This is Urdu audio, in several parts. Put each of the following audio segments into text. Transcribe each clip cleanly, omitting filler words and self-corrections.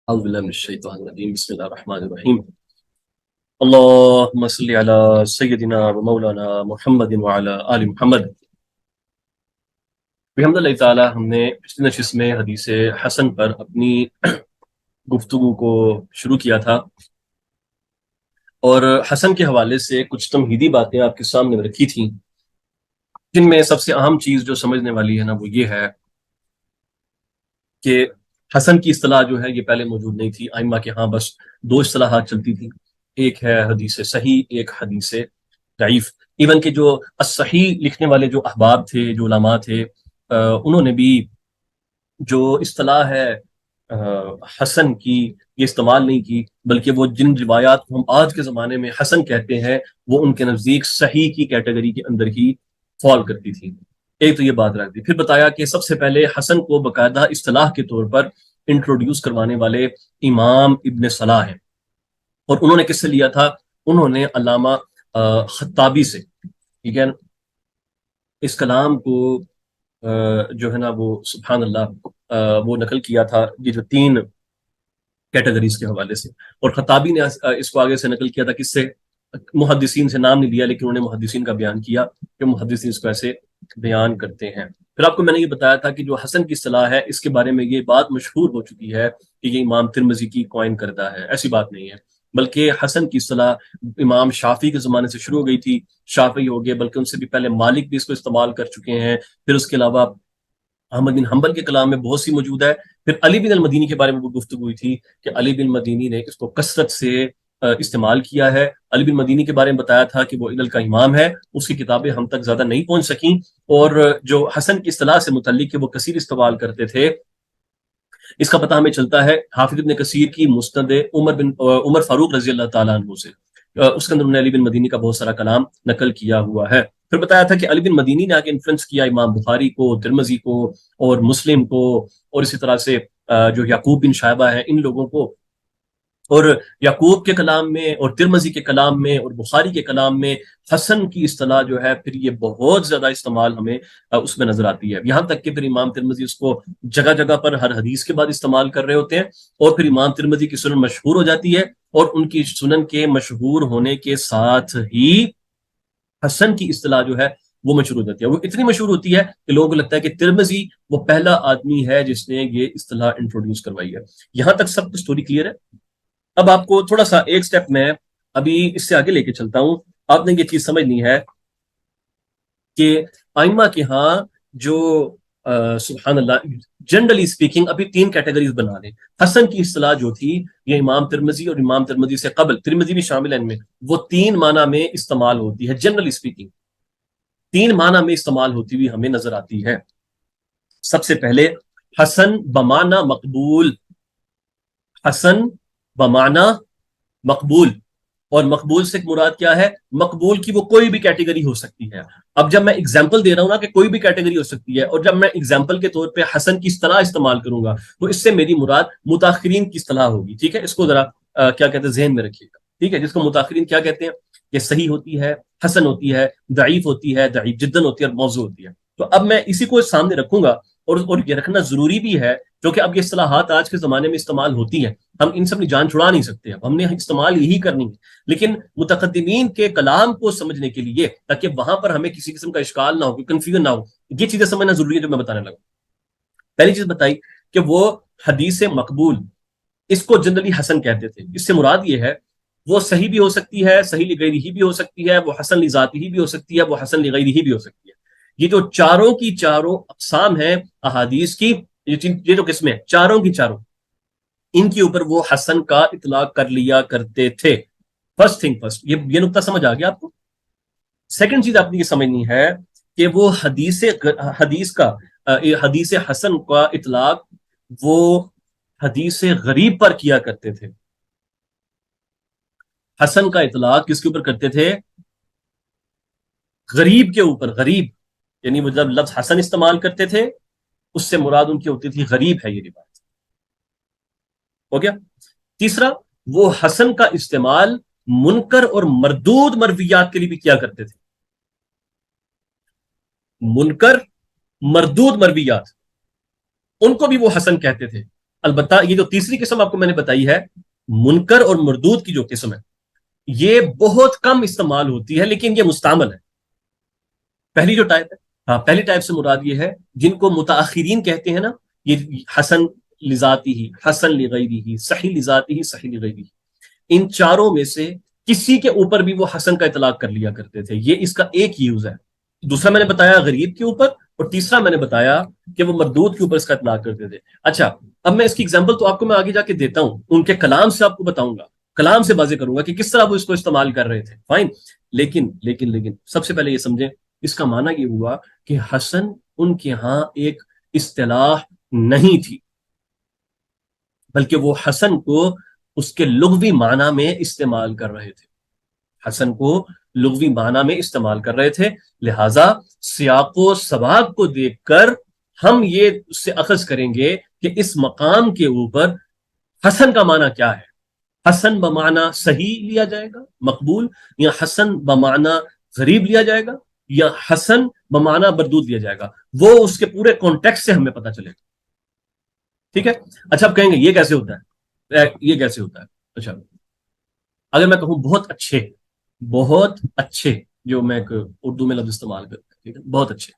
أعوذ بالله من الشيطان الرجيم بسم الله الرحمن الرحيم اللهم صل على سيدنا ومولانا محمد وعلى آل محمد بحمد اللہ تعالی ہم نے پچھلی نشست میں حدیث حسن پر اپنی گفتگو کو شروع کیا تھا اور حسن کے حوالے سے کچھ تمہیدی باتیں آپ کے سامنے رکھی تھیں، جن میں سب سے اہم چیز جو سمجھنے والی ہے نا وہ یہ ہے کہ حسن کی اصطلاح جو ہے یہ پہلے موجود نہیں تھی۔ ائمہ کے ہاں بس دو اصطلاحات چلتی تھی، ایک ہے حدیث صحیح، ایک حدیث ضعیف۔ ایون کہ جو الصحیح لکھنے والے جو احباب تھے، جو علماء تھے، انہوں نے بھی جو اصطلاح ہے حسن کی یہ استعمال نہیں کی، بلکہ وہ جن روایات کو ہم آج کے زمانے میں حسن کہتے ہیں وہ ان کے نزدیک صحیح کی کیٹیگری کے اندر ہی فال کرتی تھی۔ ایک تو یہ بات رکھ دی، پھر بتایا کہ سب سے پہلے حسن کو باقاعدہ اصطلاح کے طور پر انٹروڈیوس کروانے والے امام ابن صلاح ہیں، اور انہوں نے کس سے لیا تھا؟ انہوں نے علامہ خطابی سے، ٹھیک ہے، اس کلام کو جو ہے نا وہ سبحان اللہ وہ نقل کیا تھا، یہ جو تین کیٹیگریز کے حوالے سے، اور خطابی نے اس کو آگے سے نقل کیا تھا کس سے؟ محدثین سے، نام نہیں لیا لیکن انہوں نے محدثین کا بیان کیا کہ محدثین اس کو ایسے بیان کرتے ہیں۔ پھر آپ کو میں نے یہ بتایا تھا کہ جو حسن کی اصطلاح ہے اس کے بارے میں یہ بات مشہور ہو چکی ہے کہ یہ امام ترمذی کی کوائن کردہ ہے، ایسی بات نہیں ہے، بلکہ حسن کی اصطلاح امام شافعی کے زمانے سے شروع ہو گئی تھی، شافعی ہو گئے، بلکہ ان سے بھی پہلے مالک بھی اس کو استعمال کر چکے ہیں، پھر اس کے علاوہ احمد بن حنبل کے کلام میں بہت سی موجود ہے، پھر علی بن المدینی کے بارے میں وہ گفتگو ہوئی تھی کہ علی بن مدینی نے اس کو کثرت سے استعمال کیا ہے۔ علی بن مدینی کے بارے میں بتایا تھا کہ وہ علل کا امام ہے، اس کی کتابیں ہم تک زیادہ نہیں پہنچ سکیں، اور جو حسن کی اصطلاح سے متعلق کہ وہ کثیر استعمال کرتے تھے، اس کا پتہ ہمیں چلتا ہے حافظ ابن کثیر کی مسند عمر فاروق رضی اللہ تعالیٰ عنہ سے، اس کے اندر انہوں نے علی بن مدینی کا بہت سارا کلام نقل کیا ہوا ہے۔ پھر بتایا تھا کہ علی بن مدینی نے آگے انفلوئنس کیا امام بخاری کو، ترمذی کو اور مسلم کو، اور اسی طرح سے جو یعقوب بن شائبہ ہیں ان لوگوں کو، اور یعقوب کے کلام میں اور ترمذی کے کلام میں اور بخاری کے کلام میں حسن کی اصطلاح جو ہے پھر یہ بہت زیادہ استعمال ہمیں اس میں نظر آتی ہے، یہاں تک کہ پھر امام ترمذی اس کو جگہ جگہ پر ہر حدیث کے بعد استعمال کر رہے ہوتے ہیں، اور پھر امام ترمذی کی سنن مشہور ہو جاتی ہے، اور ان کی سنن کے مشہور ہونے کے ساتھ ہی حسن کی اصطلاح جو ہے وہ مشہور ہو جاتی ہے۔ وہ اتنی مشہور ہوتی ہے کہ لوگوں کو لگتا ہے کہ ترمذی وہ پہلا آدمی ہے جس نے یہ اصطلاح انٹروڈیوس کروائی ہے۔ یہاں تک سب کچھ اسٹوری کلیئر ہے؟ اب آپ کو تھوڑا سا ایک سٹیپ میں ابھی اس سے آگے لے کے چلتا ہوں، آپ نے یہ چیز سمجھنی ہے کہ ائمہ کے ہاں جو سبحان اللہ جنرلی اسپیکنگ ابھی تین کیٹیگریز بنا لیں۔ حسن کی اصطلاح جو تھی یہ امام ترمذی اور امام ترمذی سے قبل ترمذی بھی شامل ہے ان میں، وہ تین معنی میں استعمال ہوتی ہے، جنرلی اسپیکنگ تین معنی میں استعمال ہوتی ہوئی ہمیں نظر آتی ہے۔ سب سے پہلے حسن بمعنی مقبول، حسن بمعنی مقبول، اور مقبول سے مراد کیا ہے؟ مقبول کی وہ کوئی بھی کیٹیگری ہو سکتی ہے۔ اب جب میں اگزامپل دے رہا ہوں نا کہ کوئی بھی کیٹیگری ہو سکتی ہے، اور جب میں اگزامپل کے طور پہ حسن کی اصطلاح استعمال کروں گا تو اس سے میری مراد متاخرین کی اصطلاح ہوگی، ٹھیک ہے؟ اس کو ذرا کیا کہتے ہیں ذہن میں رکھیے گا، ٹھیک ہے؟ جس کو متاخرین کیا کہتے ہیں؟ یہ صحیح ہوتی ہے، حسن ہوتی ہے، ضعیف ہوتی ہے، ضعیف جدن ہوتی ہے، اور موضوع ہوتی ہے۔ تو اب میں اسی کو سامنے رکھوں گا، اور یہ رکھنا ضروری بھی ہے کیونکہ اب یہ اصطلاحات آج کے زمانے میں استعمال ہوتی ہیں، ہم ان سب کی جان چھڑا نہیں سکتے، اب ہم نے استعمال یہی کرنی ہے، لیکن متقدمین کے کلام کو سمجھنے کے لیے تاکہ وہاں پر ہمیں کسی قسم کا اشکال نہ ہو، کنفیوژن نہ ہو، یہ چیزیں سمجھنا ضروری ہے جو میں بتانے لگا۔ پہلی چیز بتائی کہ وہ حدیث مقبول، اس کو جنرلی حسن کہتے تھے، اس سے مراد یہ ہے وہ صحیح بھی ہو سکتی ہے، صحیح لغیرہ بھی ہو سکتی ہے، وہ حسن لذاتہ بھی ہو سکتی ہے، وہ حسن لغیرہ بھی ہو سکتی ہے۔ یہ جو چاروں کی چاروں اقسام ہیں احادیث کی، یہ جو قسمیں چاروں کی چاروں، ان کے اوپر وہ حسن کا اطلاق کر لیا کرتے تھے۔ فرسٹ تھنگ فرسٹ، یہ نقطہ سمجھ آ گیا آپ کو؟ سیکنڈ چیز آپ نے یہ سمجھنی ہے کہ وہ حدیث حسن کا اطلاق وہ حدیث غریب پر کیا کرتے تھے۔ حسن کا اطلاق کس کے اوپر کرتے تھے؟ غریب کے اوپر۔ غریب یعنی وہ جب لفظ حسن استعمال کرتے تھے اس سے مراد ان کی ہوتی تھی غریب ہے یہ روایت، ہو گیا؟ تیسرا، وہ حسن کا استعمال منکر اور مردود مرویات کے لیے بھی کیا کرتے تھے۔ منکر مردود مرویات ان کو بھی وہ حسن کہتے تھے، البتہ یہ جو تیسری قسم آپ کو میں نے بتائی ہے منکر اور مردود کی جو قسم ہے یہ بہت کم استعمال ہوتی ہے لیکن یہ مستعمل ہے. پہلی جو ٹائپ ہے، ہاں پہلی ٹائپ سے مراد یہ ہے جن کو متاخرین کہتے ہیں نا، یہ حسن لذاتی ہی، حسن لغیری ہی، صحیح لذاتی ہی، صحیح لغیری ہی، ان چاروں میں سے کسی کے اوپر بھی وہ حسن کا اطلاق کر لیا کرتے تھے. یہ اس کا ایک یوز ہے. دوسرا میں نے بتایا غریب کے اوپر، اور تیسرا میں نے بتایا کہ وہ مردود کے اوپر اس کا اطلاق کرتے تھے. اچھا اب میں اس کی ایگزامپل تو آپ کو میں آگے جا کے دیتا ہوں، ان کے کلام سے آپ کو بتاؤں گا، کلام سے واضح کروں گا کہ کس طرح وہ اس کو استعمال کر رہے تھے. فائن. لیکن سب سے پہلے یہ سمجھیں اس کا معنی یہ ہوا کہ حسن ان کے ہاں ایک اصطلاح نہیں تھی، بلکہ وہ حسن کو اس کے لغوی معنی میں استعمال کر رہے تھے. حسن کو لغوی معنی میں استعمال کر رہے تھے. لہذا سیاق و سباق کو دیکھ کر ہم یہ اس سے اخذ کریں گے کہ اس مقام کے اوپر حسن کا معنی کیا ہے. حسن بمعنی صحیح لیا جائے گا مقبول، یا حسن بمعنی غریب لیا جائے گا، یا حسن بمعنی مردود لیا جائے گا. وہ اس کے پورے کانٹیکسٹ سے ہمیں پتہ چلے گا. ٹھیک ہے. اچھا آپ کہیں گے یہ کیسے ہوتا ہے، یہ کیسے ہوتا ہے؟ اچھا اگر میں کہوں بہت اچھے جو میں ایک اردو میں لفظ استعمال کرتا ہوں، ٹھیک ہے، بہت اچھے،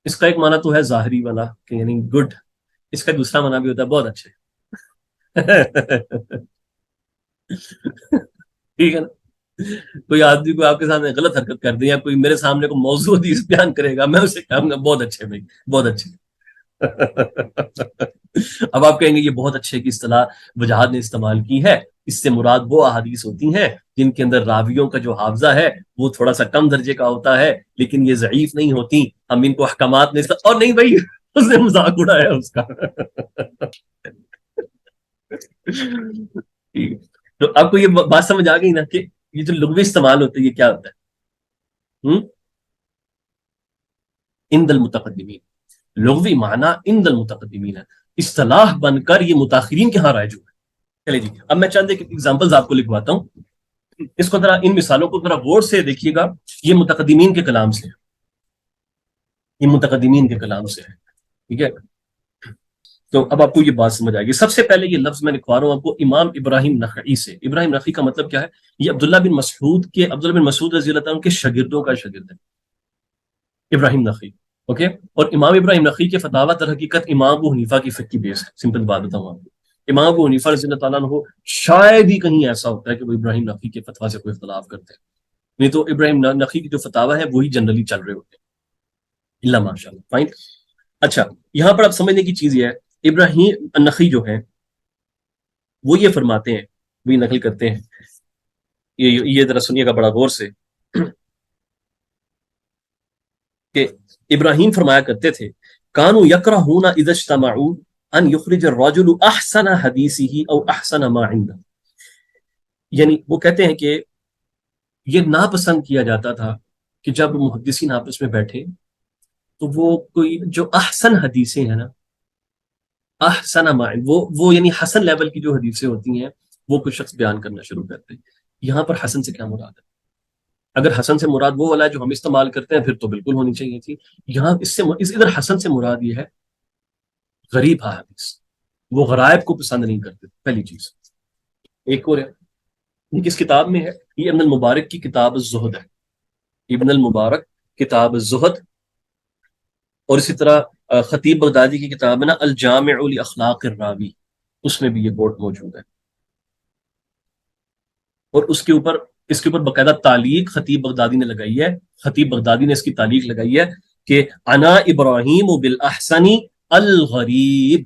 اس کا ایک معنی تو ہے ظاہری والا کہ یعنی گڈ، اس کا دوسرا معنی بھی ہوتا ہے بہت اچھے. ٹھیک ہے نا. کوئی آدمی کو آپ کے سامنے غلط حرکت کر دے یا کوئی میرے سامنے کو موضوع حدیث بیان کرے گا، میں اسے کہوں گا بہت اچھے بھائی، بہت اچھے. اب آپ کہیں گے یہ بہت اچھے کی اصطلاح وجاہت نے استعمال کی ہے، اس سے مراد وہ احادیث ہوتی ہیں جن کے اندر راویوں کا جو حافظہ ہے وہ تھوڑا سا کم درجے کا ہوتا ہے، لیکن یہ ضعیف نہیں ہوتی، ہم ان کو احکامات میں اور نہیں بھائی اس نے مذاق اڑایا اس کا. تو آپ کو یہ بات سمجھ آ گئی نا کہ یہ جو لغوی استعمال ہوتا ہے یہ کیا ہوتا ہے؟ عند المتقدمین، لغوی معنی عند المتقدمین ہے، اصطلاح بن کر یہ متاخرین کے ہاں رائج ہوا ہے. چلے جی اب میں چند ایک ایگزامپلز آپ کو لکھواتا ہوں، اس کو ذرا ان مثالوں کو ذرا غور سے دیکھیے گا. یہ متقدمین کے کلام سے ہے، یہ متقدمین کے کلام سے ہے. ٹھیک ہے. تو اب آپ کو یہ بات سمجھ آئے گی. سب سے پہلے یہ لفظ میں لکھوا رہا ہوں آپ کو امام ابراہیم نخعی سے. ابراہیم نخعی کا مطلب کیا ہے؟ یہ عبداللہ بن مسعود رضی اللہ عنہ کے شاگردوں کا شاگرد ہے ابراہیم نخعی. اوکے. اور امام ابراہیم نخعی کے فتاوی در حقیقت امام ابو حنیفہ کی فقہ کی بیس ہے. سمپل بات بتاؤں آپ کو، امام ابو حنیفہ رضی اللہ تعالیٰ عنہ شاید ہی کہیں ایسا ہوتا ہے کہ وہ ابراہیم نخعی کے فتویٰ سے کوئی اختلاف کرتے ہیں، نہیں تو ابراہیم نخعی کی جو فتاوی ہے وہی جنرلی چل رہے ہوتے ہیں اللہ ماشاء اللہ. فائن. اچھا یہاں پر اب سمجھنے کی چیز یہ ہے، ابراہیم نخعی جو ہے وہ یہ فرماتے ہیں، وہ یہ نقل کرتے ہیں، یہ ذرا سنیے گا بڑا غور سے، کہ ابراہیم فرمایا کرتے تھے کانوا یکرہون اذا اجتمعوا ان یخرج الرجل احسن حدیثہ او احسن ما عنده. یعنی وہ کہتے ہیں کہ یہ ناپسند کیا جاتا تھا کہ جب محدثین آپس میں بیٹھے تو وہ کوئی جو احسن حدیثیں ہیں نا، احسن ما وہ یعنی حسن لیول کی جو حدیثیں ہوتی ہیں وہ کوئی شخص بیان کرنا شروع کرتے ہیں. یہاں پر حسن سے کیا مراد ہے؟ اگر حسن سے مراد وہ والا ہے جو ہم استعمال کرتے ہیں پھر تو بالکل ہونی چاہیے تھی. یہاں ادھر حسن سے مراد یہ ہے غریب حدیث، وہ غرائب کو پسند نہیں کرتے. پہلی چیز. ایک اور ہے، یہ کس کتاب میں ہے؟ یہ ابن المبارک کی کتاب الزہد ہے. ابن المبارک کتاب الزہد، اور اسی طرح خطیب بغدادی کی کتاب ہے نا الجامع لاخلاق الراوی، اس میں بھی یہ کوٹ موجود ہے. اور اس کے اوپر باقاعدہ تعلیق خطیب بغدادی نے لگائی ہے. خطیب بغدادی نے اس کی تعلیق لگائی ہے کہ انا ابراہیم بالاحسن الغریب.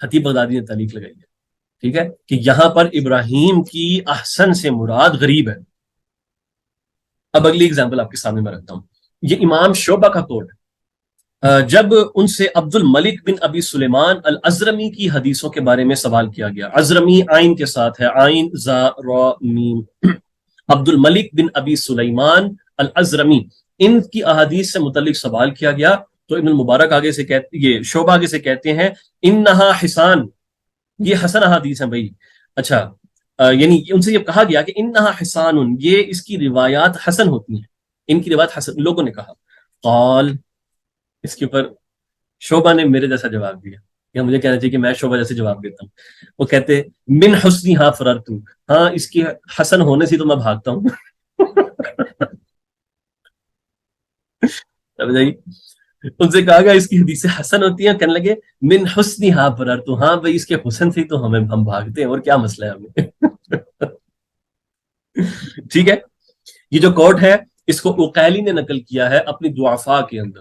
خطیب بغدادی نے تعلیق لگائی ہے، ٹھیک ہے، کہ یہاں پر ابراہیم کی احسن سے مراد غریب ہے. اب اگلی اگزامپل آپ کے سامنے میں رکھتا ہوں. یہ امام شعبہ کا قول ہے. جب ان سے عبد الملک بن ابی سلیمان الازرمی کی حدیثوں کے بارے میں سوال کیا گیا، ازرمی عین کے ساتھ ہے، عین زا را میم، عبد الملک بن ابی سلیمان الازرمی، ان کی احادیث سے متعلق سوال کیا گیا تو ابن المبارک آگے سے یہ شعبہ آگے سے کہتے ہیں انہا حسان، یہ حسن احادیث ہیں بھائی. اچھا یعنی ان سے یہ کہا گیا کہ انہا حسان، یہ اس کی روایات حسن ہوتی ہیں، ان کی روایت حسن. لوگوں نے کہا، قال، اس کے اوپر شعبہ نے میرے جیسا جواب دیا، یا مجھے کہنا چاہیے کہ میں شعبہ جیسے جواب دیتا ہوں. وہ کہتے من حسنی ہاں فررتو، ہاں اس کے حسن ہونے سے تو میں بھاگتا ہوں. سمجھائی؟ ان سے کہا گیا اس کی حدیث حسن ہوتی ہیں، کہنے لگے من حسنی ہاں فررتو، ہاں بھائی اس کے حسن سے ہی تو ہم بھاگتے ہیں، اور کیا مسئلہ ہے ہمیں. ٹھیک ہے. یہ جو کوٹ ہے اس کو اقیلی نے نقل کیا ہے اپنی ضعفاء کے اندر.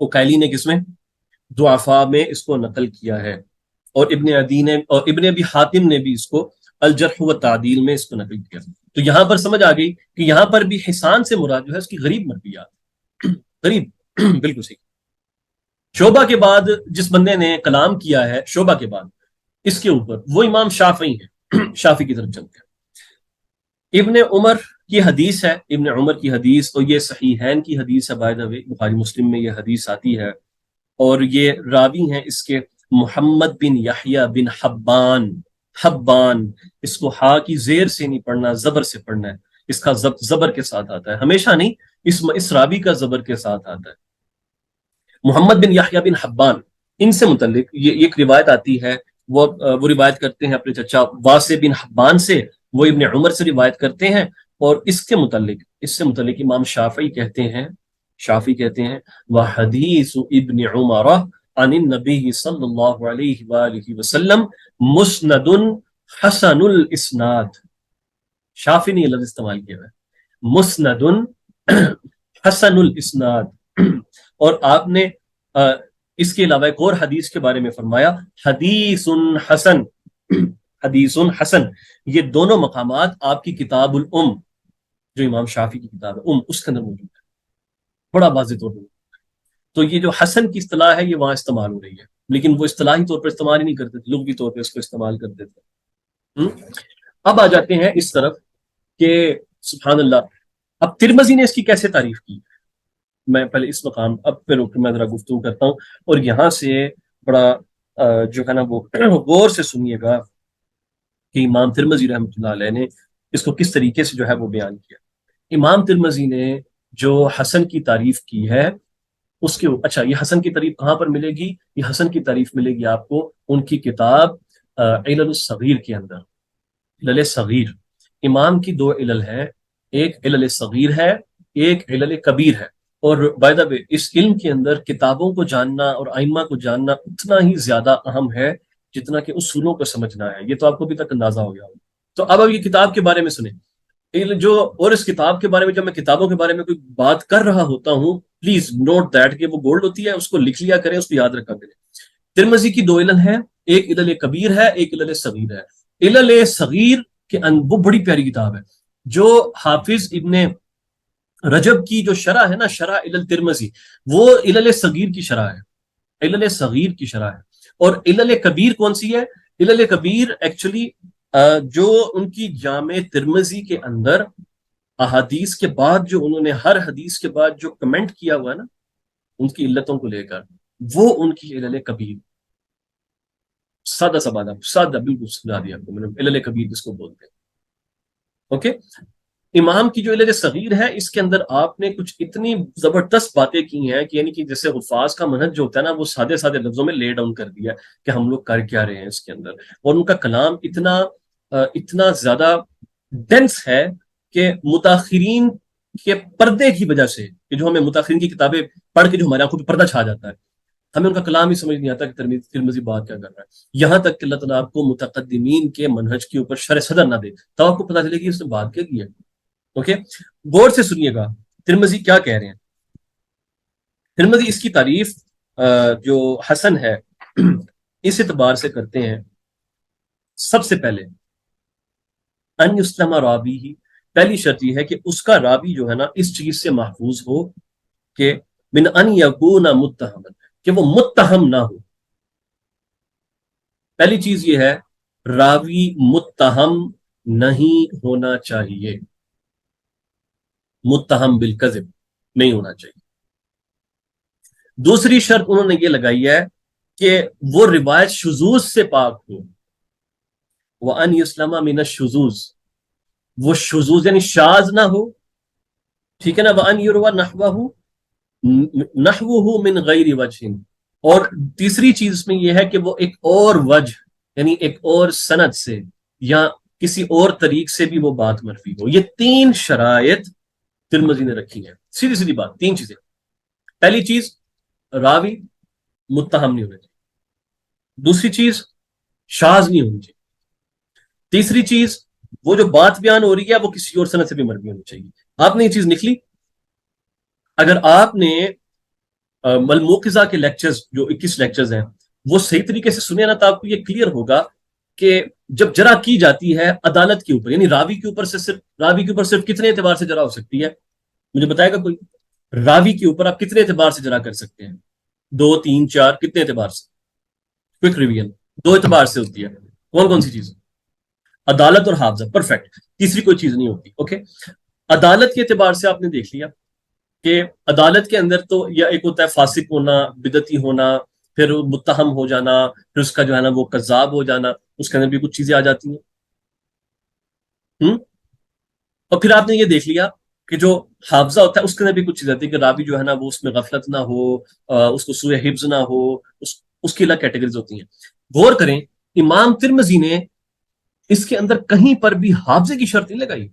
اقیلی نے کس میں؟ ضعفاء میں اس کو نقل کیا ہے. اور ابن عدی نے اور ابن ابی حاتم نے بھی اس کو الجرح و تعدیل میں اس کو نقل کیا. تو یہاں پر سمجھ آ گئی کہ یہاں پر بھی حسان سے مراد جو ہے اس کی غریب مرویات. غریب. بالکل صحیح. شعبہ کے بعد جس بندے نے کلام کیا ہے شعبہ کے بعد اس کے اوپر، وہ امام شافعی ہیں. شافعی کی طرف چلتے ہیں. ابن عمر کی حدیث ہے، ابن عمر کی حدیث، اور یہ صحیحین کی حدیث ہے. بائی دا وے بخاری مسلم میں یہ حدیث آتی ہے، اور یہ راوی ہیں اس کے محمد بن یحییٰ بن حبان. حبان، اس کو ہا کی زیر سے نہیں پڑھنا، زبر سے پڑھنا ہے. اس کا زبر کے ساتھ آتا ہے، ہمیشہ نہیں، اس راوی کا زبر کے ساتھ آتا ہے. محمد بن یحییٰ بن حبان، ان سے متعلق یہ ایک روایت آتی ہے. وہ روایت کرتے ہیں اپنے چچا واسع بن حبان سے، وہ ابن عمر سے روایت کرتے ہیں. اور اس سے متعلق امام شافعی کہتے ہیں، وحدیث ابن عمر عن النبی صلی اللہ علیہ وآلہ وسلم مسند حسن الاسناد. شافعی نے یہ لفظ استعمال کیا ہے، مسند حسن الاسناد. اور آپ نے اس کے علاوہ ایک اور حدیث کے بارے میں فرمایا حدیث حسن. حدیث حسن، یہ دونوں مقامات آپ کی کتاب الام، جو امام شافعی کی کتاب ہے اس کے اندر موجود ہے، بڑا واضح طور پر. تو یہ جو حسن کی اصطلاح ہے یہ وہاں استعمال ہو رہی ہے، لیکن وہ اصطلاحی طور پر استعمال ہی نہیں کرتے تھے، لغوی طور پہ اس کو استعمال کرتے تھے. اب آ جاتے ہیں اس طرف کہ سبحان اللہ، اب ترمذی نے اس کی کیسے تعریف کی. میں پہلے اس مقام اب پھر میں ذرا گفتگو کرتا ہوں، اور یہاں سے بڑا جو ہے نا وہ غور سے سنیے گا کہ امام ترمذی رحمۃ اللہ علیہ نے اس کو کس طریقے سے جو ہے وہ بیان کیا. امام ترمذی نے جو حسن کی تعریف کی ہے اس کے اچھا، یہ حسن کی تعریف کہاں پر ملے گی؟ یہ حسن کی تعریف ملے گی آپ کو ان کی کتاب علل الصغیر کے اندر. علل صغیر، امام کی دو علل ہیں، ایک علل صغیر ہے، ایک علل کبیر ہے. اور بائی دا وے اس علم کے اندر کتابوں کو جاننا اور ائمہ کو جاننا اتنا ہی زیادہ اہم ہے جتنا کہ اصولوں کو سمجھنا ہے. یہ تو آپ کو ابھی تک اندازہ ہو گیا ہوگا. تو اب یہ کتاب کے بارے میں سنیں جو، اور اس کتاب کے بارے میں جب میں کتابوں کے بارے میں کوئی بات کر رہا ہوتا ہوں پلیز نوٹ دیٹ کہ وہ گولڈ ہوتی ہے، اس کو لکھ لیا کریں، اس کو یاد رکھا کریں. ترمذی کی دو علل ہیں، ایک علل کبیر ہے، ایک علل صغیر ہے. علل صغیر کے وہ بڑی پیاری کتاب ہے جو حافظ ابن رجب کی جو شرح ہے نا، شرح علل ترمذی، وہ علل صغیر کی شرح ہے، علل صغیر کی شرح ہے. اور علل کبیر کون سی ہے؟ علل کبیر ایکچولی جو ان کی جامع ترمذی کے اندر احادیث کے بعد جو انہوں نے ہر حدیث کے بعد جو کمنٹ کیا ہوا ہے نا ان کی علتوں کو لے کر، وہ ان کی علل کبیر. سادہ سادہ بالکل سمجھا دیا آپ کو میں نے، علل کبیر جس کو بولتے ہیں. اوکے. امام کی جو علل صغیر ہے اس کے اندر آپ نے کچھ اتنی زبردست باتیں کی ہیں کہ یعنی کہ جیسے حفاظ کا منہج جو ہوتا ہے نا وہ سادے سادے لفظوں میں لے ڈاؤن کر دیا کہ ہم لوگ کر کیا رہے ہیں اس کے اندر. اور ان کا کلام اتنا زیادہ ڈینس ہے کہ متاخرین کے پردے کی وجہ سے، کہ جو ہمیں متاخرین کی کتابیں پڑھ کے جو ہمارے آنکھوں پہ پردہ چھا جاتا ہے، ہمیں ان کا کلام ہی سمجھ نہیں آتا کہ ترمذی بات کیا کر رہا ہے. یہاں تک کہ اللہ تعالیٰ آپ کو متقدمین کے منہج کے اوپر شرح صدر نہ دے تو آپ کو پتہ چلے گی اس نے بات کیا کی ہے. اوکے. غور سے سنیے گا ترمذی کیا کہہ رہے ہیں. ترمذی اس کی تعریف جو حسن ہے اس اعتبار سے کرتے ہیں، سب سے پہلے ان یسلم راوی ہی، پہلی شرط یہ ہے کہ اس کا راوی جو ہے نا اس چیز سے محفوظ ہو کہ من ان یکون متہما، کہ وہ متہم نہ ہو. پہلی چیز یہ ہے راوی متہم نہیں ہونا چاہیے، متہم بالکذب نہیں ہونا چاہیے. دوسری شرط انہوں نے یہ لگائی ہے کہ وہ روایت شذوذ سے پاک ہو. وَأَنْ يُسْلَمَ مِنَ الشُّذُوذ، وہ شذوذ یعنی شاذ نہ ہو، ٹھیک ہے نا. وَأَنْ يُرْوَى نَحْوَهُ مِنْ غَيْرِ وَجْهٍ، اور تیسری چیز اس میں یہ ہے کہ وہ ایک اور وجہ یعنی ایک اور سند سے یا کسی اور طریق سے بھی وہ بات مروی ہو. یہ تین شرائط ترمذی نے رکھی ہیں. سیدھی سیدھی بات, تین چیزیں. پہلی چیز, راوی متہم نہیں ہونا چاہیے. دوسری چیز, شاذ نہیں ہونی چاہیے. تیسری چیز, وہ جو بات بیان ہو رہی ہے وہ کسی اور سند سے بھی مروی ہونی چاہیے. آپ نے یہ چیز نکلی. اگر آپ نے الموقظہ کے لیکچرز جو 21 لیکچرز ہیں وہ صحیح طریقے سے سنے نا, تو آپ کو یہ کلیئر ہوگا کہ جب جرح کی جاتی ہے عدالت کے اوپر, یعنی راوی کے اوپر صرف کتنے اعتبار سے جرح ہو سکتی ہے, مجھے بتائے گا کوئی؟ راوی کے اوپر آپ کتنے اعتبار سے جرح کر سکتے ہیں؟ 2 3 4, کتنے اعتبار سے؟ کوئک ریویژن, 2 اعتبار سے ہوتی ہے. کون کون سی چیز؟ عدالت اور حافظہ. پرفیکٹ. تیسری کوئی چیز نہیں ہوتی. اوکے, عدالت کے اعتبار سے آپ نے دیکھ لیا کہ عدالت کے اندر تو یا ایک ہوتا ہے فاسق ہونا, بدعتی ہونا, پھر متہم ہو جانا, پھر اس کا جو ہے نا وہ کذاب ہو جانا, اس کے اندر بھی کچھ چیزیں آ جاتی ہیں. اور پھر آپ نے یہ دیکھ لیا کہ جو حافظہ ہوتا ہے اس کے اندر بھی کچھ چیز آتی ہے کہ راوی جو ہے نا وہ اس میں غفلت نہ ہو, اس کو سوء حفظ نہ ہو, اس کی الگ کیٹیگریز ہوتی ہیں. غور کریں, امام ترمذی نے اس کے اندر کہیں پر بھی حافظے کی شرط نہیں لگائی.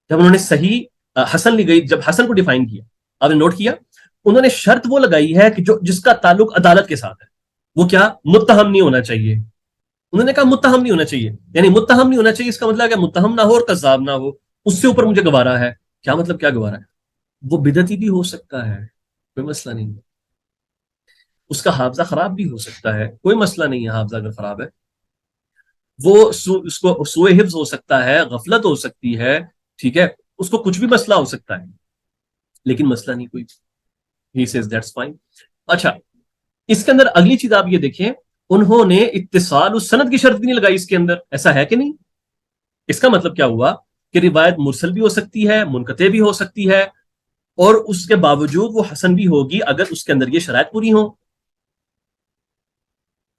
جب انہوں نے صحیح حسن لی گئی, جب حسن کو ڈیفائن کیا, آپ نے نوٹ کیا, انہوں نے شرط وہ لگائی ہے کہ جو جس کا تعلق عدالت کے ساتھ ہے وہ کیا, متہم نہیں ہونا چاہیے. انہوں نے کہا متہم نہیں ہونا چاہیے, یعنی متہم نہیں ہونا چاہیے اس کا مطلب ہے متہم نہ ہو اور کذاب نہ ہو, اس سے اوپر مجھے گوارا ہے. کیا مطلب, کیا گوارا ہے؟ وہ بدعتی بھی ہو سکتا ہے, کوئی مسئلہ نہیں. اس کا حافظہ خراب بھی ہو سکتا ہے, کوئی مسئلہ نہیں ہے. حافظہ اگر خراب ہے وہ اس کو سوء حفظ ہو سکتا ہے, غفلت ہو سکتی ہے, ٹھیک ہے, اس کو کچھ بھی مسئلہ ہو سکتا ہے, لیکن مسئلہ نہیں کوئی. He says that's fine. اچھا, اس کے اندر اگلی چیز آپ یہ دیکھیں, انہوں نے اتصال السند کی شرط نہیں لگائی اس کے اندر. ایسا ہے کہ نہیں؟ اس کا مطلب کیا ہوا کہ روایت مرسل بھی ہو سکتی ہے, منقطع بھی ہو سکتی ہے, اور اس کے باوجود وہ حسن بھی ہوگی اگر اس کے اندر یہ شرائط پوری ہوں.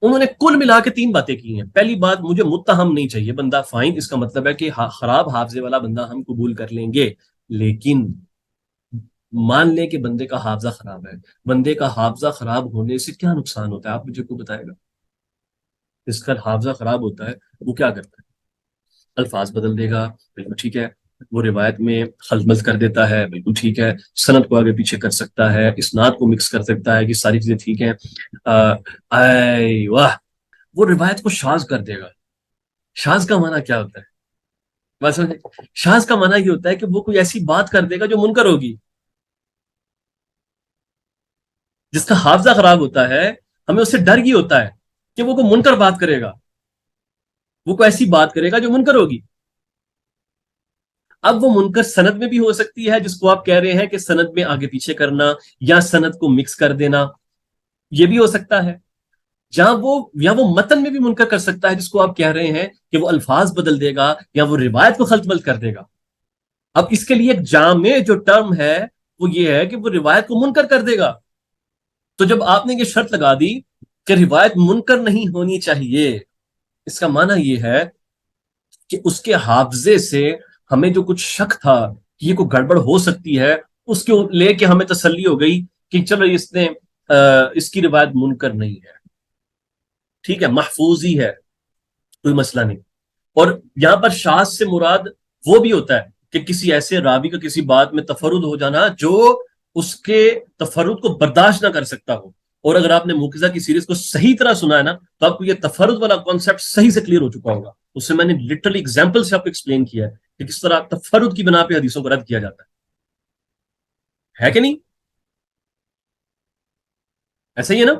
انہوں نے کل ملا کے 3 باتیں کی ہیں. پہلی بات, مجھے متہم نہیں چاہیے بندہ, فائن, اس کا مطلب ہے کہ خراب حافظے والا بندہ ہم قبول کر لیں گے, لیکن مان لیں کہ بندے کا حافظہ خراب ہے. بندے کا حافظہ خراب ہونے سے کیا نقصان ہوتا ہے, آپ مجھے کو بتائے گا؟ جس کا حافظہ خراب ہوتا ہے وہ کیا کرتا ہے؟ الفاظ بدل دے گا, بالکل ٹھیک ہے. وہ روایت میں خلط کر دیتا ہے, بالکل ٹھیک ہے. سند کو آگے پیچھے کر سکتا ہے, اسناد کو مکس کر سکتا ہے, کہ ساری چیزیں ٹھیک ہیں. اے واہ, وہ روایت کو شاذ کر دے گا. شاذ کا معنی کیا ہوتا ہے؟ بس شاذ کا معنی یہ ہوتا ہے کہ وہ کوئی ایسی بات کر دے گا جو منکر ہوگی. جس کا حافظہ خراب ہوتا ہے ہمیں اس سے ڈر یہ ہوتا ہے کہ وہ کوئی منکر بات کرے گا, وہ کوئی ایسی بات کرے گا جو منکر ہوگی. اب وہ منکر سند میں بھی ہو سکتی ہے, جس کو آپ کہہ رہے ہیں کہ سند میں آگے پیچھے کرنا یا سند کو مکس کر دینا, یہ بھی ہو سکتا ہے. جہاں وہ متن میں بھی منکر کر سکتا ہے, جس کو آپ کہہ رہے ہیں کہ وہ الفاظ بدل دے گا یا وہ روایت کو خلط ملط کر دے گا. اب اس کے لیے ایک جامع جو ٹرم ہے وہ یہ ہے کہ وہ روایت کو منکر کر دے گا. تو جب آپ نے یہ شرط لگا دی کہ روایت منکر نہیں ہونی چاہیے, اس کا معنی یہ ہے کہ اس کے حافظے سے ہمیں جو کچھ شک تھا کہ یہ کوئی گڑبڑ ہو سکتی ہے, اس کو لے کے ہمیں تسلی ہو گئی کہ چلو اس کی روایت منکر نہیں ہے, ٹھیک ہے, محفوظ ہی ہے, کوئی مسئلہ نہیں. اور یہاں پر شاذ سے مراد وہ بھی ہوتا ہے کہ کسی ایسے راوی کا کسی بات میں تفرد ہو جانا جو اس کے تفرد کو برداشت نہ کر سکتا ہو. اور اگر آپ نے موقظہ کی سیریز کو صحیح طرح سنا ہے نا, تو آپ کو یہ تفرد والا کانسیپٹ صحیح سے کلیئر ہو چکا ہوگا. اس سے میں نے لٹرلی ایگزامپل سے آپ کو ایکسپلین کیا ہے کہ کس طرح تفرد کی بنا پہ حدیثوں کو رد کیا جاتا ہے کہ نہیں؟ ایسا ہی ہے نا,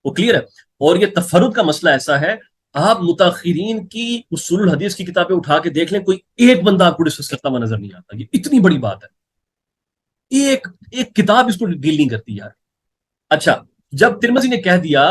وہ کلیئر ہے. اور یہ تفرد کا مسئلہ ایسا ہے, آپ متاخرین کی اصول الحدیث کی کتابیں اٹھا کے دیکھ لیں, کوئی ایک بندہ آپ کو ڈسکس کرتا ہوا نظر نہیں آتا. یہ اتنی بڑی بات ہے, ایک کتاب اس کو ڈیل نہیں کرتی یار. اچھا, جب ترمذی نے کہہ دیا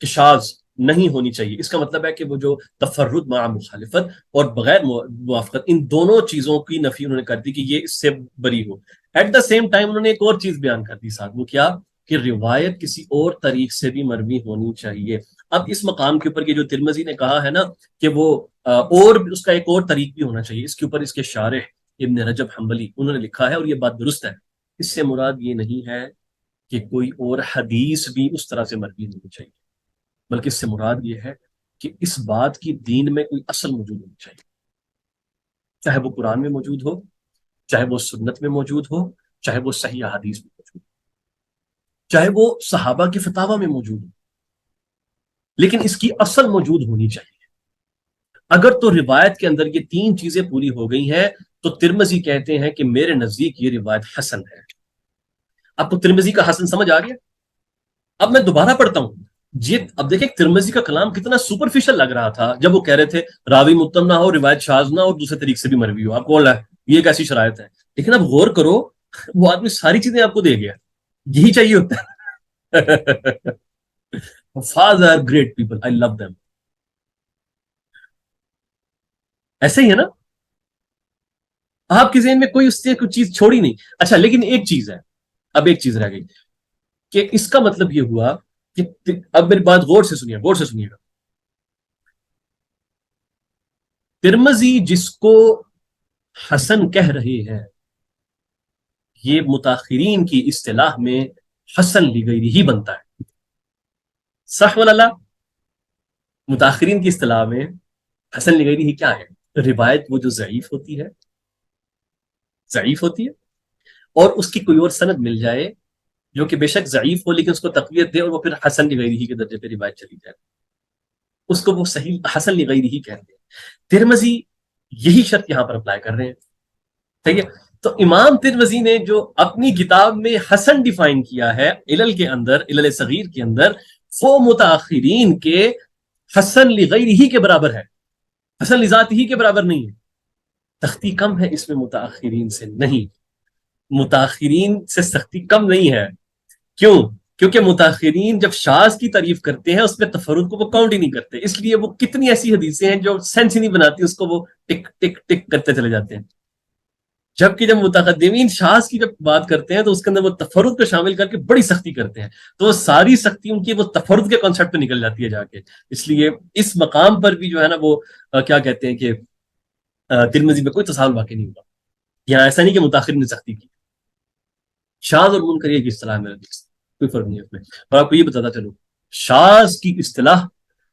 کہ شاذ نہیں ہونی چاہیے, اس کا مطلب ہے کہ وہ جو تفرد مع مخالفت اور بغیر موافقت, ان دونوں چیزوں کی نفی انہوں نے کر دی کہ یہ اس سے بری ہو. ایٹ دا سیم ٹائم انہوں نے ایک اور چیز بیان کر دی ساتھ, وہ کیا کہ روایت کسی اور طریق سے بھی مروی ہونی چاہیے. اب اس مقام کے اوپر یہ جو ترمذی نے کہا ہے نا کہ وہ اور اس کا ایک اور طریق بھی ہونا چاہیے, اس کے اوپر اس کے شارح ابن رجب حنبلی انہوں نے لکھا ہے, اور یہ بات درست ہے. اس سے مراد یہ نہیں ہے کہ کوئی اور حدیث بھی اس طرح سے مروی نہیں چاہیے، بلکہ اس سے مراد یہ ہے کہ اس بات کی دین میں کوئی اصل موجود ہونی چاہیے، چاہے وہ قرآن میں موجود ہو، چاہے وہ سنت میں موجود ہو، چاہے وہ صحیح حدیث میں موجود ہو، چاہے وہ صحابہ کے فتاوی میں موجود ہو، لیکن اس کی اصل موجود ہونی چاہیے۔ اگر تو روایت کے اندر یہ تین چیزیں پوری ہو گئی ہیں تو ترمذی کہتے ہیں کہ میرے نزدیک یہ روایت حسن ہے۔ اب تو ترمذی کا حسن سمجھ آ گیا؟ اب میں دوبارہ پڑھتا ہوں جی، اب دیکھیں ترمذی کا کلام کتنا سپرفیشل لگ رہا تھا جب وہ کہہ رہے تھے راوی متم نہ ہو، روایت شاذ نہ ہو، اور دوسرے طریق سے بھی مروی ہو۔ آپ کو یہ ایک ایسی شرائط ہے، لیکن اب غور کرو، وہ آدمی ساری چیزیں آپ کو دے گیا، یہی چاہیے ہوتا ہے۔ فادر گریٹ پیپل، آئی لو دیم، ایسے ہی ہے نا؟ آپ کے ذہن میں کوئی اس سے کوئی چیز چھوڑی نہیں۔ اچھا لیکن ایک چیز ہے، اب ایک چیز رہ گئی کہ اس کا مطلب یہ ہوا کہ اب میری بات غور سے سنیے، غور سے سنیے گا۔ ترمذی جس کو حسن کہہ رہے ہیں، یہ متاخرین کی اصطلاح میں حسن لغیرہ ہی بنتا ہے، صح ولا؟ متاخرین کی اصطلاح میں حسن لغیرہ ہی کیا ہے؟ روایت وہ جو ضعیف ہوتی ہے، ضعیف ہوتی ہے، اور اس کی کوئی اور سند مل جائے جو کہ بے شک ضعیف ہو لیکن اس کو تقویت دے، اور وہ پھر حسن لغیرہ ہی کے درجے پہ روایت چلی جائے، اس کو وہ صحیح حسن لغیرہ ہی کہتے ہیں۔ ترمذی یہی شرط یہاں پر اپلائی کر رہے ہیں، ٹھیک ہے؟ تو امام ترمذی نے جو اپنی کتاب میں حسن ڈیفائن کیا ہے علل کے اندر، علل صغیر کے اندر، وہ متاخرین کے حسن لغیرہ ہی کے برابر ہے، حسن لذات ہی کے برابر نہیں ہے۔ سختی کم ہے اس میں متاخرین سے نہیں، متاخرین سے سختی کم نہیں ہے۔ کیوں؟ کیونکہ متاخرین جب شاذ کی تعریف کرتے ہیں اس میں تفرد کو وہ کاؤنٹ ہی نہیں کرتے، اس لیے وہ کتنی ایسی حدیثیں ہیں جو سینس ہی نہیں بناتی، اس کو وہ ٹک ٹک ٹک کرتے چلے جاتے ہیں۔ جبکہ جب متقدمین شاذ کی جب بات کرتے ہیں تو اس کے اندر وہ تفرد کو شامل کر کے بڑی سختی کرتے ہیں، تو وہ ساری سختی ان کی وہ تفرد کے کانسیپٹ پہ نکل جاتی ہے جا کے۔ اس لیے اس مقام پر بھی جو ہے نا وہ کیا کہتے ہیں کہ ترمذی میں کوئی تساہل واقع نہیں ہوا، یہاں ایسا نہیں کہ متاخرین نے سختی کی۔ شاذ اور منکر ایک اصطلاح میرے دیکھ کوئی فرق نہیں ہے اس میں۔ اور آپ کو یہ بتاتا چلو، شاذ کی اصطلاح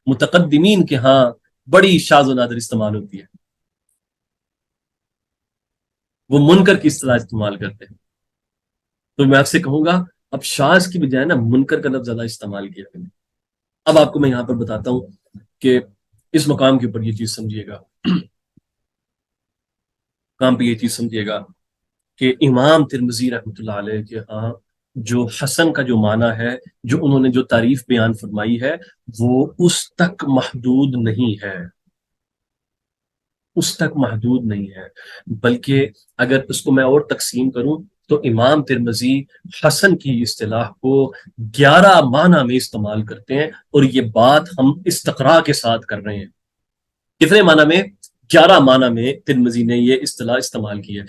متقدمین کے ہاں بڑی شاذ و نادر استعمال ہوتی ہے، وہ منکر کی اصطلاح استعمال کرتے ہیں۔ تو میں آپ سے کہوں گا اب شاذ کی بجائے نا منکر کا لفظ زیادہ استعمال کیا کریں۔ اب آپ کو میں یہاں پر بتاتا ہوں کہ اس مقام کے اوپر یہ چیز سمجھیے گا، مقام پہ یہ چیز سمجھیے گا کہ امام ترمذی رحمۃ اللہ علیہ کے ہاں جو حسن کا جو معنی ہے، جو انہوں نے جو تعریف بیان فرمائی ہے، وہ اس تک محدود نہیں ہے، اس تک محدود نہیں ہے، بلکہ اگر اس کو میں اور تقسیم کروں تو امام ترمذی حسن کی اصطلاح کو 11 معنی میں استعمال کرتے ہیں، اور یہ بات ہم استقراء کے ساتھ کر رہے ہیں۔ کتنے معنی میں؟ 11 معنی میں ترمذی نے یہ اصطلاح استعمال کی ہے۔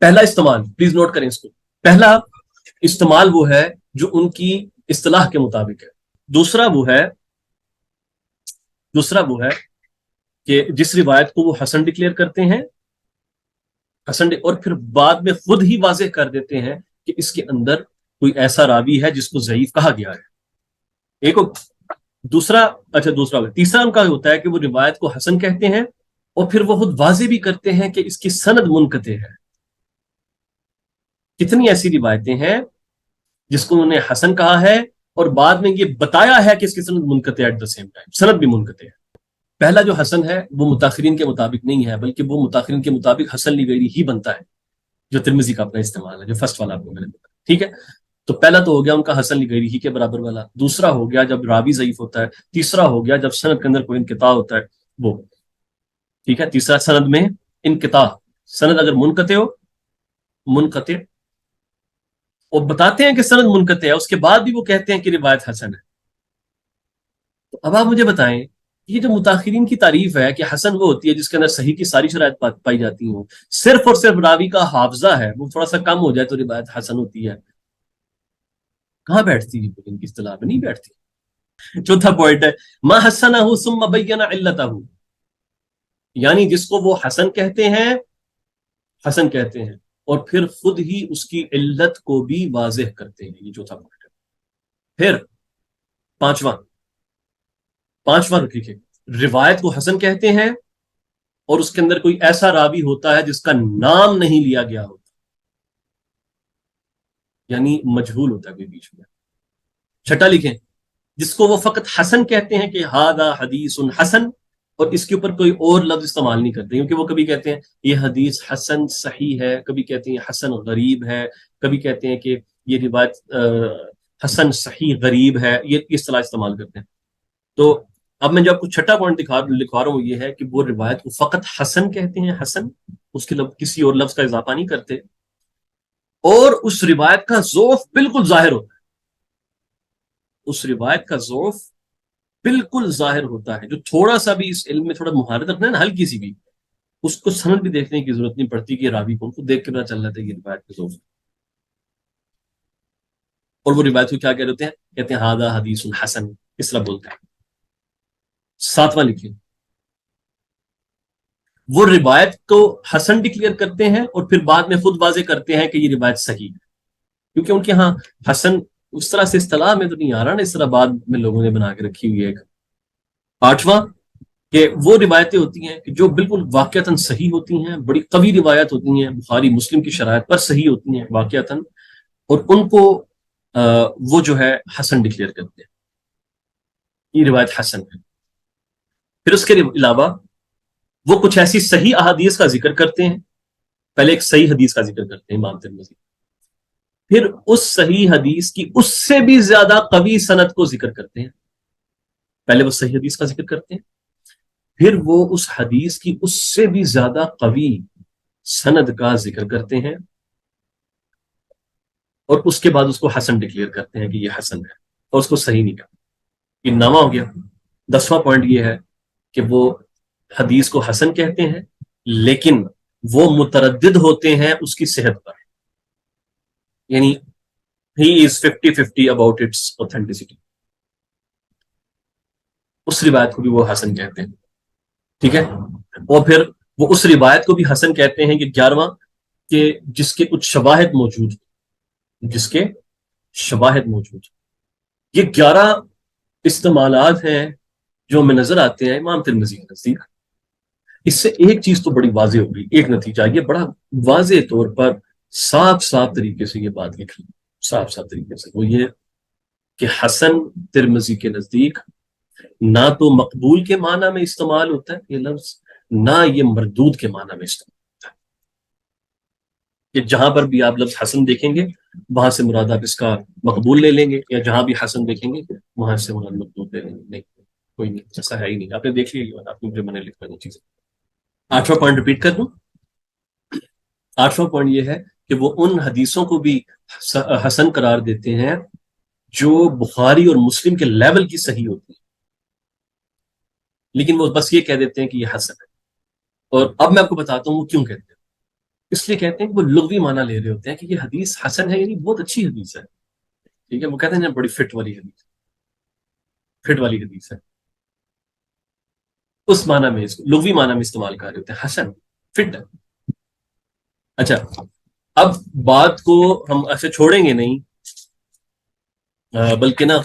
پہلا استعمال، پلیز نوٹ کریں اس کو، پہلا استعمال وہ ہے جو ان کی اصطلاح کے مطابق ہے، دوسرا وہ ہے کہ جس روایت کو وہ حسن ڈکلیئر کرتے ہیں، اور پھر بعد میں خود ہی واضح کر دیتے ہیں کہ اس کے اندر کوئی ایسا راوی ہے جس کو ضعیف کہا گیا ہے۔ ایک دوسرا تیسرا ان کا ہوتا ہے کہ وہ روایت کو حسن کہتے ہیں، اور پھر وہ خود واضح بھی کرتے ہیں کہ اس کی سند منقطع ہے۔ کتنی ایسی روایتیں ہیں جس کو انہوں نے حسن کہا ہے اور بعد میں یہ بتایا ہے کہ اس کی سند منقطع ہے، ایٹ دا سیم ٹائم سند بھی منقطع ہے۔ پہلا جو حسن ہے وہ متاخرین کے مطابق نہیں ہے، بلکہ وہ متاخرین کے مطابق حسن لغیرہ ہی بنتا ہے، جو ترمذی کا اپنا استعمال ہے، جو فرسٹ والا آپ کو میں نے بتایا، ٹھیک ہے؟ تو پہلا تو ہو گیا ان کا حسن لغیرہ ہی کے برابر والا، دوسرا ہو گیا جب راوی ضعیف ہوتا ہے، تیسرا ہو گیا جب سند کے اندر کوئی انقطاع ہوتا ہے وہ، ٹھیک ہے؟ تیسرا سند میں انقطاع، سند اگر منقطع اور بتاتے ہیں کہ سند منقطع ہے، اس کے بعد بھی وہ کہتے ہیں کہ روایت حسن ہے۔ تو اب آپ مجھے بتائیں، یہ جو متاخرین کی تعریف ہے کہ حسن وہ ہوتی ہے جس کے اندر صحیح کی ساری شرائط پائی جاتی ہوں، صرف اور صرف راوی کا حافظہ ہے وہ تھوڑا سا کم ہو جائے تو روایت حسن ہوتی ہے، کہاں بیٹھتی ہے ان کی اصطلاح میں؟ نہیں بیٹھتی۔ چوتھا پوائنٹ ہے ما حسنہ ثم بین علتہ، یعنی جس کو وہ حسن کہتے ہیں اور پھر خود ہی اس کی علت کو بھی واضح کرتے ہیں، یہ چوتھا پوائنٹ ہے۔ پھر پانچواں لکھیے، روایت کو حسن کہتے ہیں اور اس کے اندر کوئی ایسا راوی ہوتا ہے جس کا نام نہیں لیا گیا ہوتا، یعنی مجہول ہوتا ہے کوئی بیچ میں۔ چھٹا لکھیں، جس کو وہ فقط حسن کہتے ہیں کہ ہذا حدیث حسن، اور اس کے اوپر کوئی اور لفظ استعمال نہیں کرتے، کیونکہ وہ کبھی کہتے ہیں یہ حدیث حسن صحیح ہے، کبھی کہتے ہیں حسن غریب ہے، کبھی کہتے ہیں کہ یہ روایت حسن صحیح غریب ہے، یہ اصطلاح استعمال کرتے ہیں۔ تو اب میں جو آپ کو چھٹا پوائنٹ لکھوا رہا ہوں یہ ہے کہ وہ روایت کو فقط حسن کہتے ہیں، حسن، اس کے کسی اور لفظ کا اضافہ نہیں کرتے، اور اس روایت کا ضعف بالکل ظاہر ہوتا ہے، اس روایت کا ضعف بالکل ظاہر ہوتا ہے۔ جو تھوڑا سا بھی اس علم میں تھوڑا مہارت رکھنا ہے نا، ہلکی سی بھی، اس کو سند بھی دیکھنے کی ضرورت نہیں پڑتی کہ راوی کو دیکھ کے پتہ چل رہا ہے کہ روایت کا ضعف، اور وہ روایت کو کیا کہتے ہیں؟ کہتے ہیں ھذا حدیث حسن، اس طرح بولتے ہیں۔ ساتواں لکھیں، وہ روایت کو حسن ڈکلیئر کرتے ہیں اور پھر بعد میں خود واضح کرتے ہیں کہ یہ روایت صحیح ہے، کیونکہ ان کے ہاں حسن اس طرح سے اصطلاح میں تو نہیں آ رہا نا، اس طرح بعد میں لوگوں نے بنا کے رکھی ہوئی ہے ایک۔ آٹھواں، کہ وہ روایتیں ہوتی ہیں کہ جو بالکل واقعتاً صحیح ہوتی ہیں، بڑی قوی روایت ہوتی ہیں، بخاری مسلم کی شرائط پر صحیح ہوتی ہیں واقعتاً، اور ان کو وہ جو ہے حسن ڈکلیئر کرتے ہیں، یہ روایت حسن ہے۔ پھر اس کے علاوہ وہ کچھ ایسی صحیح احادیث کا ذکر کرتے ہیں، پہلے ایک صحیح حدیث کا ذکر کرتے ہیں امام ترمذی، پھر اس صحیح حدیث کی اس سے بھی زیادہ قوی سند کو ذکر کرتے ہیں، پہلے وہ صحیح حدیث کا ذکر کرتے ہیں، پھر وہ اس حدیث کی اس سے بھی زیادہ قوی سند کا ذکر کرتے ہیں، اور اس کے بعد اس کو حسن ڈکلیئر کرتے ہیں کہ یہ حسن ہے، اور اس کو صحیح نہیں کہا۔ یہ 9واں ہو گیا۔ 10واں پوائنٹ یہ ہے کہ وہ حدیث کو حسن کہتے ہیں لیکن وہ متردد ہوتے ہیں اس کی صحت پر، یعنی he is 50-50 about its authenticity، اس روایت کو بھی وہ حسن کہتے ہیں، ٹھیک ہے۔ اور پھر وہ اس روایت کو بھی حسن کہتے ہیں کہ 11واں، کہ جس کے کچھ شواہد موجود، جس کے شواہد موجود، یہ 11 استعمالات ہیں جو ہمیں نظر آتے ہیں امام ترمذی کے نزدیک۔ اس سے ایک چیز تو بڑی واضح ہو گئی، ایک نتیجہ یہ بڑا واضح طور پر صاف طریقے سے یہ بات لکھی، صاف طریقے سے، وہ یہ کہ حسن ترمذی کے نزدیک نہ تو مقبول کے معنی میں استعمال ہوتا ہے یہ لفظ، نہ یہ مردود کے معنی میں استعمال ہوتا ہے، کہ جہاں پر بھی آپ لفظ حسن دیکھیں گے وہاں سے مراد آپ اس کا مقبول لے لیں گے، یا جہاں بھی حسن دیکھیں گے وہاں سے مراد مقبول لے لیں گے، نہیں، کوئی نہیں، ایسا ہے ہی نہیں، آپ نے دیکھ لیا یہ بات، آپ نے جو میں نے لکھا ہے چیزیں۔ 8واں پوائنٹ ریپیٹ کر دوں، 8واں پوائنٹ یہ ہے کہ وہ ان حدیثوں کو بھی حسن قرار دیتے ہیں جو بخاری اور مسلم کے لیول کی صحیح ہوتی ہے، لیکن وہ بس یہ کہہ دیتے ہیں کہ یہ حسن ہے۔ اور اب میں آپ کو بتاتا ہوں وہ کیوں کہتے ہیں۔ اس لیے کہتے ہیں کہ وہ لغوی معنی لے رہے ہوتے ہیں کہ یہ حدیث حسن ہے، یعنی بہت اچھی حدیث ہے، ٹھیک ہے، وہ کہتے ہیں بڑی فٹ والی حدیث، فٹ والی حدیث ہے، اس معنی میں، اس لغوی معنی میں استعمال کر رہے ہوتے ہیں، حسن، فٹ ہے۔ اچھا، اب بات کو ہم ایسے چھوڑیں گے نہیں، بلکہ نا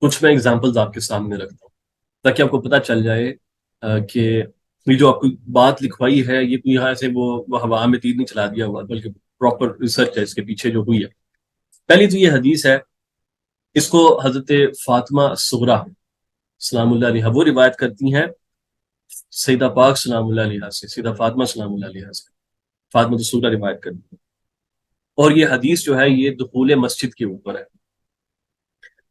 کچھ میں اگزامپلز آپ کے سامنے رکھتا ہوں تاکہ آپ کو پتہ چل جائے کہ یہ جو آپ کو بات لکھوائی ہے یہ کوئی یہاں سے وہ ہوا میں تیر نہیں چلا دیا ہوا، بلکہ پراپر ریسرچ ہے اس کے پیچھے جو ہوئی ہے۔ پہلی تو یہ حدیث ہے، اس کو حضرت فاطمہ صغریٰ سلام اللہ علیہا وہ روایت کرتی ہیں سیدہ پاک سلام اللہ علیہا سے، سیدہ فاطمہ سلام اللہ علیہا سے، فاطمہ صغریٰ روایت کرتی ہیں، اور یہ حدیث جو ہے یہ دخول مسجد کے اوپر ہے،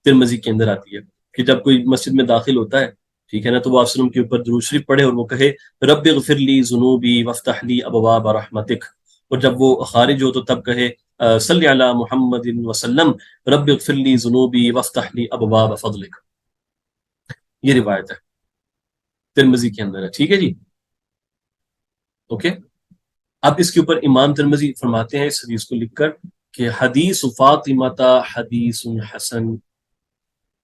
ترمذی کے اندر آتی ہے کہ جب کوئی مسجد میں داخل ہوتا ہے، ٹھیک ہے نا، تو وہ آپ وسلم کے اوپر درود شریف پڑھے اور وہ کہے رب اغفر لی ذنوبی وافتح لی ابواب رحمتک، اور جب وہ خارج ہو تو تب کہے صلی علی محمد وسلم رب اغفر لی ذنوبی وافتح لی ابواب فضلک۔ یہ روایت ہے، ترمذی کے اندر ہے، ٹھیک ہے جی، اوکے۔ اب اس کے اوپر امام ترمذی فرماتے ہیں اس حدیث کو لکھ کر کہ حدیث فاطمہ حدیث حسن،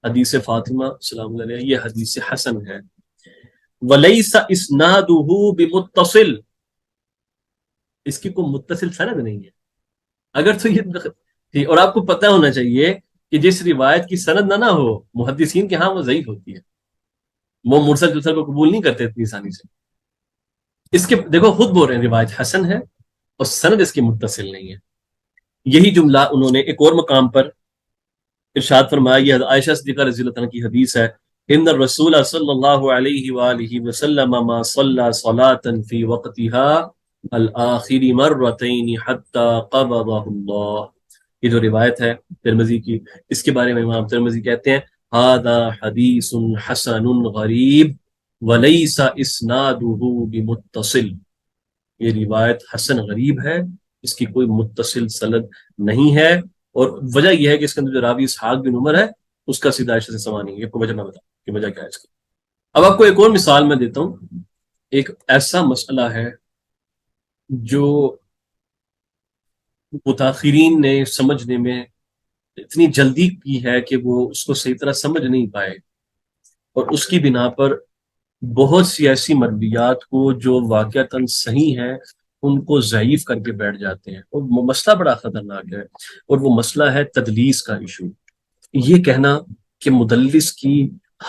حدیث فاطمہ سلام اللہ علیہ یہ حدیث حسن ہے، ولیس اسنادہ بمتصل، اس کی کوئی متصل سند نہیں ہے، اگر تو یہ اور آپ کو پتہ ہونا چاہیے کہ جس روایت کی سند نہ ہو محدثین کے ہاں وہ ضعیف ہوتی ہے، وہ مرسل جسل کو قبول نہیں کرتے اتنی آسانی سے. اس کے دیکھو خود بول رہے ہیں روایت حسن ہے اور سند اس کی متصل نہیں ہے. یہی جملہ انہوں نے ایک اور مقام پر ارشاد فرمایا، یہ عائشہ صدیقہ رضی اللہ عنہ کی حدیث ہے، ان الرسول صلی اللہ علیہ وآلہ وسلم ما صلى صلاة في وقتها الآخر مرتين حتى قبضه اللہ. یہ جو روایت ہے ترمذی کی، اس کے بارے میں امام ترمذی کہتے ہیں هذا حدیث حسن غریب وليس اسناده بمتصل. یہ روایت حسن غریب ہے، اس کی کوئی متصل سند نہیں ہے، اور وجہ یہ ہے کہ اس کے اندر جو راوی اسحاق بن عمر ہے اس کا سیدھا عائشہ سے سما نہیں ہے. وجہ میں بتاؤں کہ وجہ کیا ہے اس کی. اب آپ کو ایک اور مثال میں دیتا ہوں. ایک ایسا مسئلہ ہے جو متاخرین نے سمجھنے میں اتنی جلدی کی ہے کہ وہ اس کو صحیح طرح سمجھ نہیں پائے، اور اس کی بنا پر بہت سی ایسی مرویات کو جو واقعتاً صحیح ہیں ان کو ضعیف کر کے بیٹھ جاتے ہیں، اور وہ مسئلہ بڑا خطرناک ہے، اور وہ مسئلہ ہے تدلیس کا ایشو. یہ کہنا کہ مدلس کی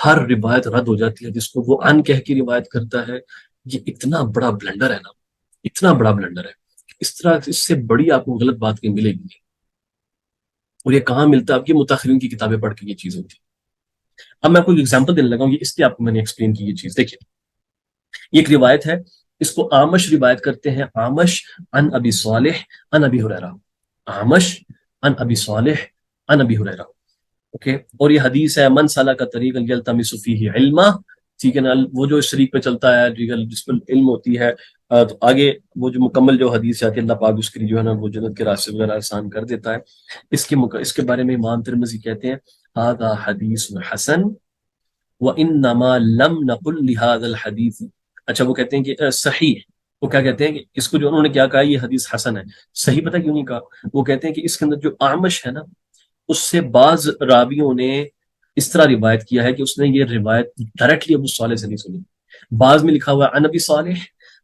ہر روایت رد ہو جاتی ہے جس کو وہ ان کہہ کے روایت کرتا ہے، یہ اتنا بڑا بلنڈر ہے نا، اتنا بڑا بلنڈر ہے. اس طرح اس سے بڑی آپ کو غلط بات کی ملے گی نہیں. اور یہ کہاں ملتا ہے؟ آپ کی متاخرین کی کتابیں پڑھ کے یہ چیز ہوتی ہے. اب میں کوئی ایگزامپل دینے لگا ہوں، یہ اس لیے آپ کو میں نے ایکسپلین کی یہ چیز. دیکھیے یہ ایک روایت ہے، اس کو آمش روایت کرتے ہیں، آمش ان ابی صالح ان ابی ہریرہ، آمش ان ابی صالح ان ابی ہریرہ. اوکے، اور یہ حدیث ہے من سلک طریقا یلتمس فیہ علما. ٹھیک ہے نا، وہ جو اس طریق پہ چلتا ہے جس پر علم ہوتی ہے، تو آگے وہ جو مکمل جو حدیث آتی ہے اللہ پاک اس کے لیے جو ہے نا وہ جنت کے راستے وغیرہ آسان کر دیتا ہے. اس کے بارے میں امام ترمذی کہتے ہیں ھذا حدیث حسن وانما لم نقل لهذا الحديث. اچھا وہ کہتے ہیں کہ صحیح، وہ کیا کہتے ہیں کہ اس کو جو انہوں نے کیا کہا یہ حدیث حسن ہے. صحیح پتہ کیوں نہیں کہا؟ وہ کہتے ہیں کہ اس کے اندر جو اعمش ہے نا اس سے بعض راویوں نے اس طرح روایت کیا ہے کہ اس نے یہ روایت ڈائریکٹلی ابو صالح سے نہیں سنی. بعض میں لکھا ہوا ہے عن ابی صالح،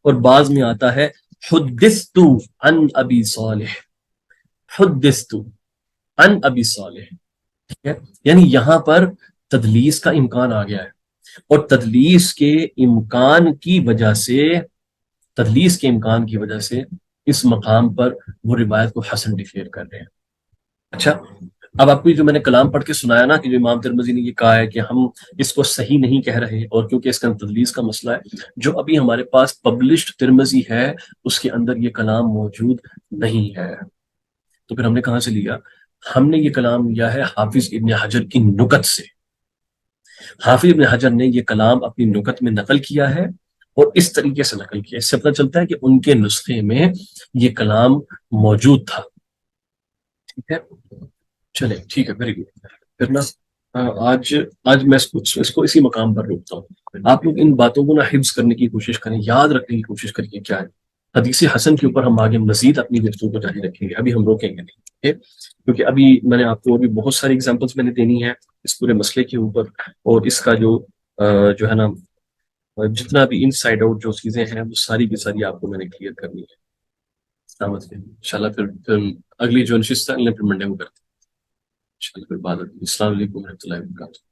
اور بعض میں آتا ہے حدثت عن ابی صالح، حدثت عن ابی صالح. ٹھیک ہے، یعنی یہاں پر تدلیس کا امکان آ گیا ہے، اور تدلیس کے امکان کی وجہ سے اس مقام پر وہ روایت کو حسن ڈکلیئر کر رہے ہیں. اچھا، اب آپ کو جو میں نے کلام پڑھ کے سنایا نا کہ جو امام ترمذی نے یہ کہا ہے کہ ہم اس کو صحیح نہیں کہہ رہے، اور کیونکہ اس کا تدلیس کا مسئلہ ہے، جو ابھی ہمارے پاس پبلشڈ ترمذی ہے اس کے اندر یہ کلام موجود نہیں ہے. تو پھر ہم نے کہاں سے لیا؟ ہم نے یہ کلام لیا ہے حافظ ابن حجر کی نکت سے. حافظ ابن حجر نے یہ کلام اپنی نکت میں نقل کیا ہے، اور اس طریقے سے نقل کیا. اس سے پتہ چلتا ہے کہ ان کے نسخے میں یہ کلام موجود تھا. ٹھیک ہے، چلے ٹھیک ہے، ویری گڈ. پھر نا آج میں اس کو اسی مقام پر روکتا ہوں. آپ لوگ ان باتوں کو نا حفظ کرنے کی کوشش کریں، یاد رکھنے کی کوشش کریں کیا ہے حدیث حسن کے اوپر. ہم آگے مزید اپنی گفتگو کو جاری رکھیں گے، ابھی ہم روکیں گے نہیں، کیونکہ ابھی میں نے آپ کو ابھی بہت ساری ایگزامپلس میں نے دینی ہے اس پورے مسئلے کے اوپر، اور اس کا جو ہے نا جتنا بھی ان سائڈ آؤٹ جو چیزیں ہیں وہ ساری کی ساری آپ کو میں نے کلیئر کرنی ہے. انشاءاللہ پھر اگلی جو نشست ہے پھر منڈے کو کرتے ہیں انشاءاللہ. پھر بعد السلام علیکم و رحمۃ اللہ وبرکاتہ.